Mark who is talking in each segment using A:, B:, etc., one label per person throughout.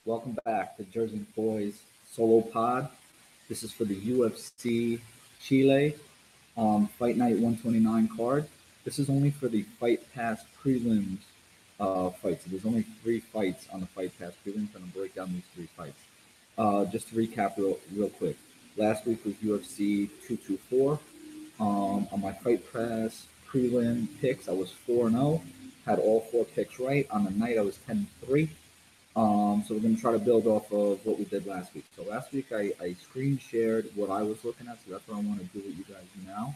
A: Welcome back to Jersey Boys Solo Pod. This is for the UFC Chile Fight Night 129 card. This is only for the Fight Pass Prelims fights. So there's only 3 fights on the Fight Pass Prelims, and I'll break down these 3 fights. Just to recap real quick. Last week was UFC 224. On my Fight Pass prelim picks, I was 4-0. Had all 4 picks right. On the night, I was 10-3. So we're going to try to build off of what we did last week. So last week I screen shared what I was looking at, so that's what I want to do with you guys now.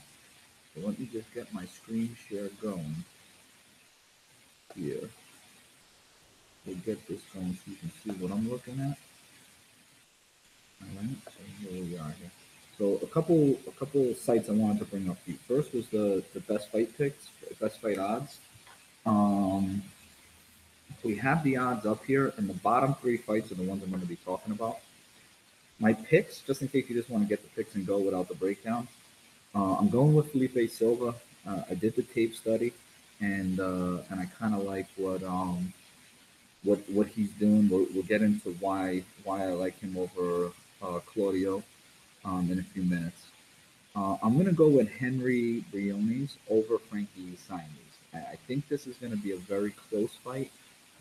A: So let me just get my screen share going here. We'll get this going so you can see what I'm looking at. All right, so here we are here. So a couple sites I wanted to bring up to you. First was the best fight picks, best fight odds. We have the odds up here, and the bottom 3 fights are the ones I'm going to be talking about. My picks, just in case you just want to get the picks and go without the breakdown, I'm going with Felipe Silva. I did the tape study, and I kind of like what he's doing. We'll get into why I like him over Claudio in a few minutes. I'm going to go with Henry Briones over Frankie Saenz. I think this is going to be a very close fight.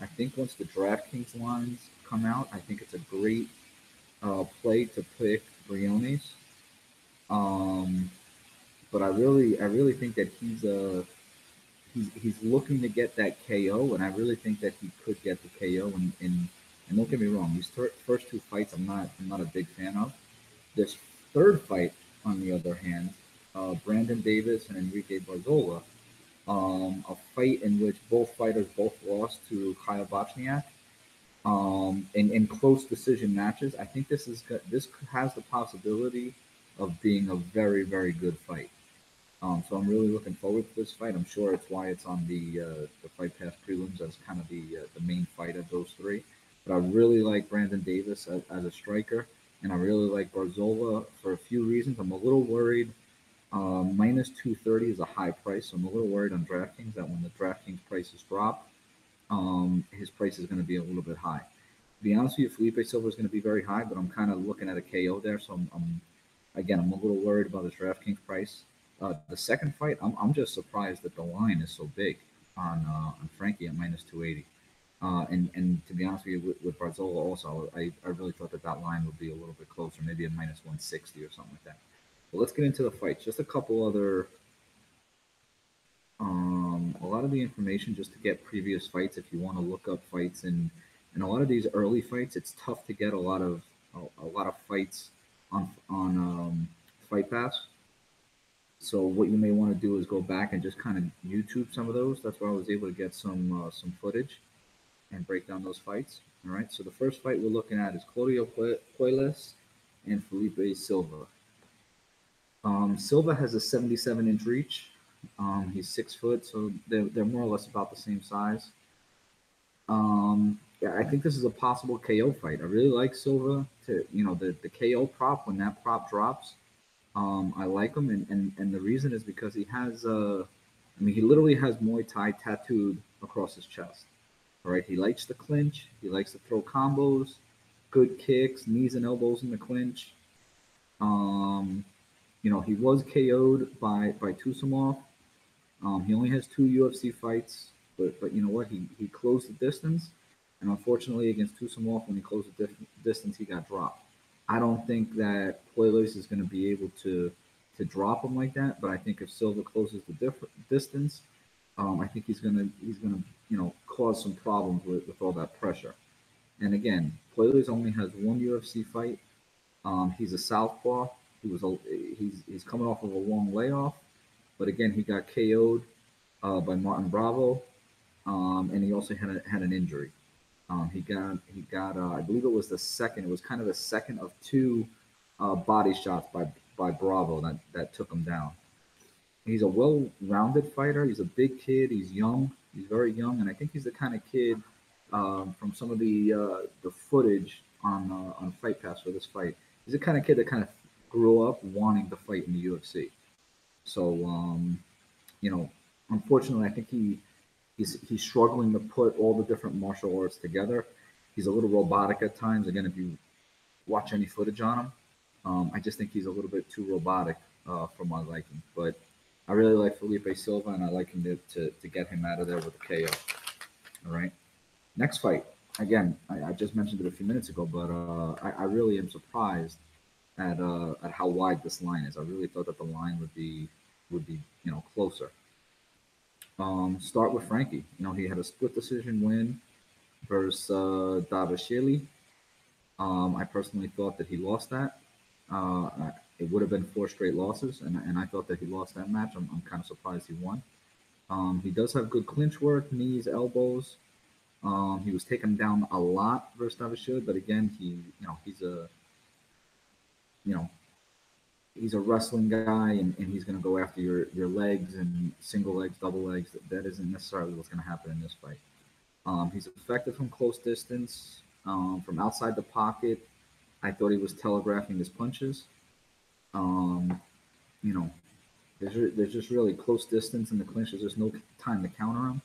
A: I think once the DraftKings lines come out, I think it's a great play to pick Briones. But I really think that he's looking to get that KO, and I really think that he could get the KO. And don't get me wrong, these first 2 fights I'm not a big fan of. This third fight, on the other hand, Brandon Davis and Enrique Barzola, a fight in which both fighters both lost to Kyle Bochniak, in close decision matches. I think this has the possibility of being a very, very good fight. So I'm really looking forward to this fight. I'm sure it's why it's on the Fight Pass prelims as kind of the main fight of those 3. But I really like Brandon Davis as a striker, and I really like Barzola for a few reasons. I'm a little worried. Minus 230 is a high price, so I'm a little worried on DraftKings that when the DraftKings prices drop, his price is going to be a little bit high. To be honest with you, Felipe Silva is going to be very high, but I'm kind of looking at a KO there, so I'm a little worried about his DraftKings price. The second fight, I'm just surprised that the line is so big on Frankie at minus 280. And to be honest with you, with Barzola also, I really thought that line would be a little bit closer, maybe a minus 160 or something like that. But let's get into the fights. Just a couple other, a lot of the information just to get previous fights. If you want to look up fights and a lot of these early fights, it's tough to get a lot of fights on Fight Pass. So what you may want to do is go back and just kind of YouTube some of those. That's where I was able to get some footage and break down those fights. All right. So the first fight we're looking at is Claudio Puelles and Felipe Silva. Silva has a 77-inch reach. He's 6 foot, so they're more or less about the same size. Yeah, I think this is a possible KO fight. I really like Silva to the KO prop when that prop drops. I like him, and the reason is because he has he literally has Muay Thai tattooed across his chest. All right, he likes to clinch. He likes to throw combos, good kicks, knees and elbows in the clinch. He was KO'd by Tusimov. He only has 2 UFC fights, but you know what? He closed the distance, and unfortunately against Tusimov, when he closed the distance, he got dropped. I don't think that Puelles is going to be able to drop him like that, but I think if Silva closes the distance, I think he's gonna cause some problems with all that pressure. And again, Puelles only has 1 UFC fight. He's a southpaw. He's coming off of a long layoff, but again, he got KO'd by Martin Bravo, and he also had an injury. He got I believe it was the second. It was kind of the second of 2 body shots by Bravo that took him down. He's a well-rounded fighter. He's a big kid. He's young. He's very young, and I think he's the kind of kid from some of the footage on Fight Pass for this fight. He's the kind of kid that kind of grew up wanting to fight in the UFC. So, unfortunately, I think he's struggling to put all the different martial arts together. He's a little robotic at times. Again, if you watch any footage on him, I just think he's a little bit too robotic for my liking. But I really like Felipe Silva, and I like him to get him out of there with a KO. All right. Next fight. Again, I just mentioned it a few minutes ago, but I really am surprised at how wide this line is. I really thought that the line would be closer. Start with Frankie. He had a split decision win versus Davashili. I personally thought that he lost that. It would have been 4 straight losses, and I thought that he lost that match. I'm kind of surprised he won. He does have good clinch work, knees, elbows. He was taken down a lot versus Davashili, but again, you know, he's a wrestling guy, and he's going to go after your legs and single legs, double legs. That isn't necessarily what's going to happen in this fight. He's effective from close distance, from outside the pocket. I thought he was telegraphing his punches. Um, you know, there's just really close distance in the clinch. There's no time to counter him.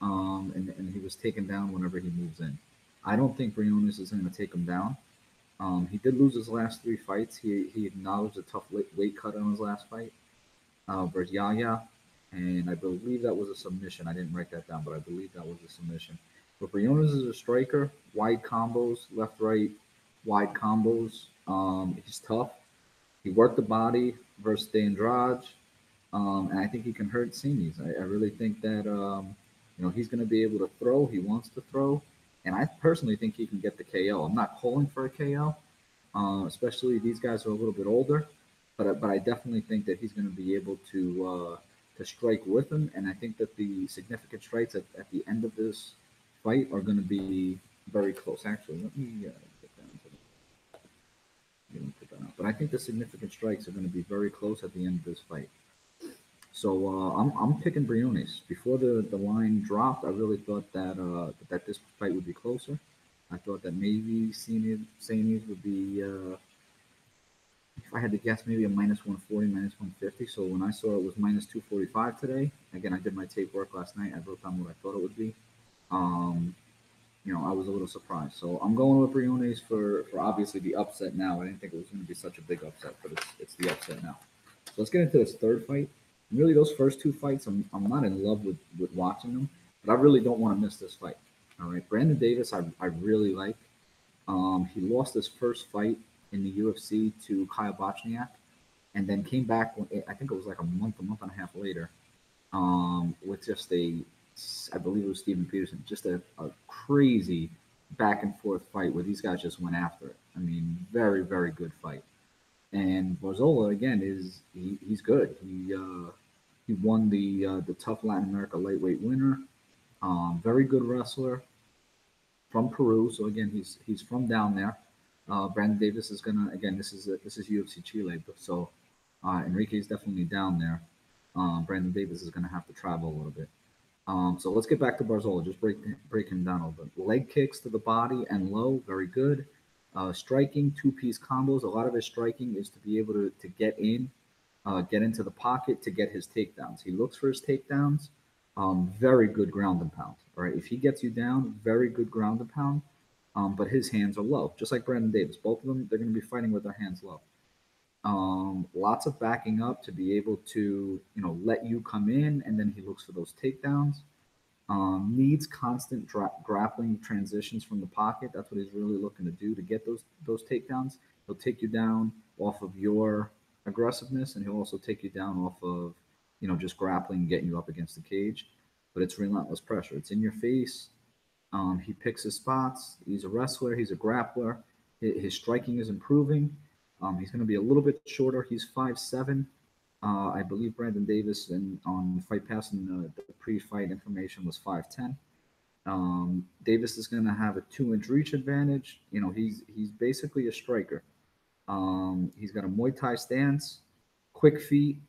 A: And he was taken down whenever he moves in. I don't think Briones is going to take him down. He did lose his last 3 fights. He acknowledged a tough weight cut on his last fight versus Yaya, and I believe that was a submission. I didn't write that down, but I believe that was a submission. But Briones is a striker, wide combos, left, right, wide combos. He's tough. He worked the body versus De Andrade, and I think he can hurt semis. I really think that he's going to be able to throw. He wants to throw, and I personally think he can get the KO. I'm not calling for a KO, especially these guys are a little bit older, but I definitely think that he's going to be able to strike with him, and I think that the significant strikes at the end of this fight are going to be very close. Actually, let me get down to put that out. But I think the significant strikes are going to be very close at the end of this fight. So I'm picking Briones. Before the line dropped, I really thought that this fight would be closer. I thought that maybe Sainz would be, if I had to guess, maybe a minus 140, minus 150. So when I saw it was minus 245 today, again, I did my tape work last night. I wrote down what I thought it would be. I was a little surprised. So I'm going with Briones for obviously the upset now. I didn't think it was going to be such a big upset, but it's the upset now. So let's get into this third fight. Really, those first 2 fights, I'm not in love with watching them, but I really don't want to miss this fight. All right, Brandon Davis, I really like. He lost his first fight in the UFC to Kyle Bochniak, and then came back. I think it was like a month and a half later, with just I believe it was Steven Peterson, just a crazy back and forth fight where these guys just went after it. I mean, very, very good fight. And Barzola again he's good. He won the Tough Latin America lightweight winner. Very good wrestler from Peru. So again, he's from down there. Brandon Davis is gonna again. This is UFC Chile, so Enrique is definitely down there. Brandon Davis is gonna have to travel a little bit. So let's get back to Barzola. Just break him down a little bit. Leg kicks to the body and low, very good. Striking, 2-piece combos. A lot of his striking is to be able to get into the pocket to get his takedowns. He looks for his takedowns. Very good ground and pound. All right, if he gets you down, very good ground and pound. But his hands are low, just like Brandon Davis. Both of them, they're going to be fighting with their hands low. Lots of backing up to be able to, let you come in, and then he looks for those takedowns. Needs constant grappling transitions from the pocket. That's what he's really looking to do to get those takedowns. He'll take you down off of your aggressiveness, and he'll also take you down off of, just grappling and getting you up against the cage. But it's relentless pressure. It's in your face. He picks his spots. He's a wrestler. He's a grappler. His striking is improving. He's going to be a little bit shorter. He's 5'7". I believe Brandon Davis on Fight Pass and the pre-fight information was 5'10". Davis is going to have a 2-inch reach advantage. He's basically a striker. He's got a Muay Thai stance, quick feet.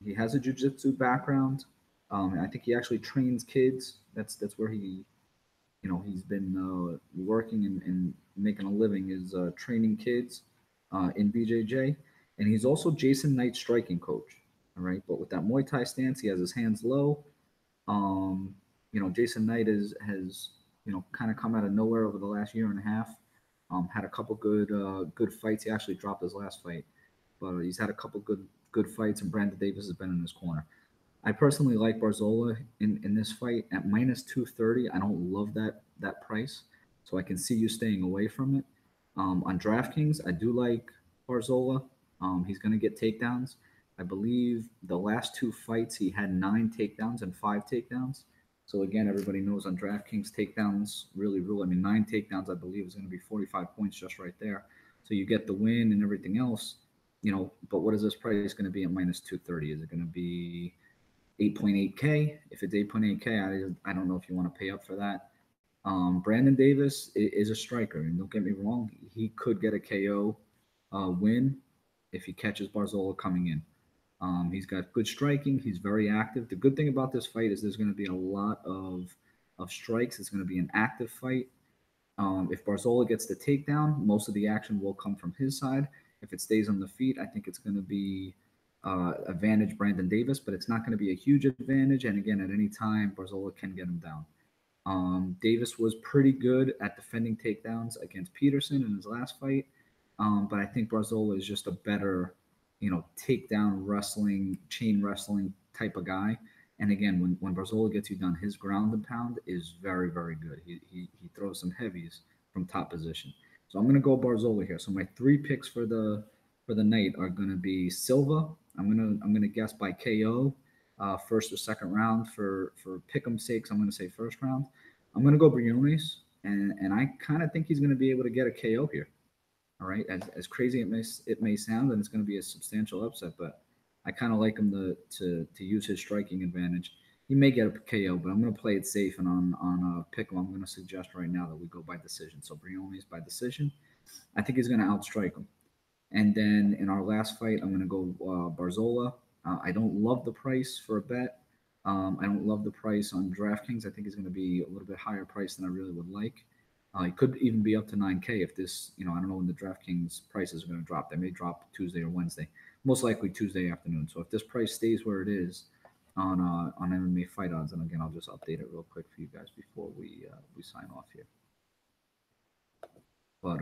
A: He has a jiu-jitsu background. I think he actually trains kids. That's where he's been working and making a living is training kids in BJJ. And he's also Jason Knight's striking coach. All right. But with that Muay Thai stance, he has his hands low. Jason Knight has kind of come out of nowhere over the last year and a half. Had a couple good fights. He actually dropped his last fight, but he's had a couple good fights, and Brandon Davis has been in his corner. I personally like Barzola in this fight at minus 230. I don't love that price, so I can see you staying away from it. On DraftKings, I do like Barzola. He's going to get takedowns. I believe the last two fights he had 9 takedowns and 5 takedowns. So again, everybody knows on DraftKings takedowns really rule. I mean, 9 takedowns I believe is going to be 45 points just right there. So you get the win and everything else, But what is this price going to be at minus 230? Is it going to be 8.8K? If it's 8.8K, I don't know if you want to pay up for that. Brandon Davis is a striker, and don't get me wrong, he could get a KO win if he catches Barzola coming in. He's got good striking. He's very active. The good thing about this fight is there's going to be a lot of strikes. It's going to be an active fight. If Barzola gets the takedown, most of the action will come from his side. If it stays on the feet, I think it's going to be advantage Brandon Davis, but it's not going to be a huge advantage. And again, at any time, Barzola can get him down. Davis was pretty good at defending takedowns against Peterson in his last fight, but I think Barzola is just a better, takedown wrestling, chain wrestling type of guy. And again, when Barzola gets you done, his ground and pound is very, very good. He throws some heavies from top position. So I'm going to go Barzola here. So my 3 picks for the night are going to be Silva. I'm gonna guess by KO, first or second round. For pick'em sakes, I'm gonna say first round. I'm gonna go Briones, and I kind of think he's gonna be able to get a KO here. All right, as crazy it may sound, and it's gonna be a substantial upset, but I kind of like him to use his striking advantage. He may get a KO, but I'm gonna play it safe, and on pick'em, I'm gonna suggest right now that we go by decision. So Briones by decision. I think he's gonna outstrike him. And then in our last fight, I'm going to go Barzola. I don't love the price for a bet. I don't love the price on DraftKings. I think he's going to be a little bit higher price than I really would like. It could even be up to 9K if this, I don't know when the DraftKings prices are going to drop. They may drop Tuesday or Wednesday, most likely Tuesday afternoon. So if this price stays where it is on MMA Fight Odds, and again, I'll just update it real quick for you guys before we sign off here. But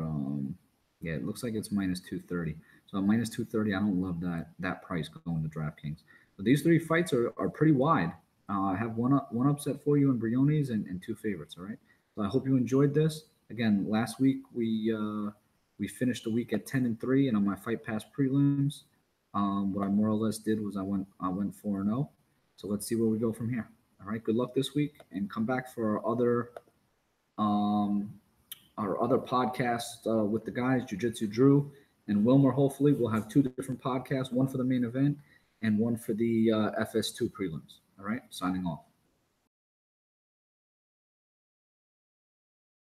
A: yeah, it looks like it's minus 230. So minus 230, I don't love that price going to DraftKings. But these 3 fights are pretty wide. I have one upset for you in Briones and 2 favorites. All right. So I hope you enjoyed this. Again, last week we finished the week at 10-3, and on my Fight Pass prelims, what I more or less did was I went 4-0. So let's see where we go from here. All right. Good luck this week, and come back for our other podcasts with the guys, Jiu-Jitsu Drew and Wilmer. Hopefully we'll have 2 different podcasts, one for the main event and one for the FS2 prelims. All right, signing off.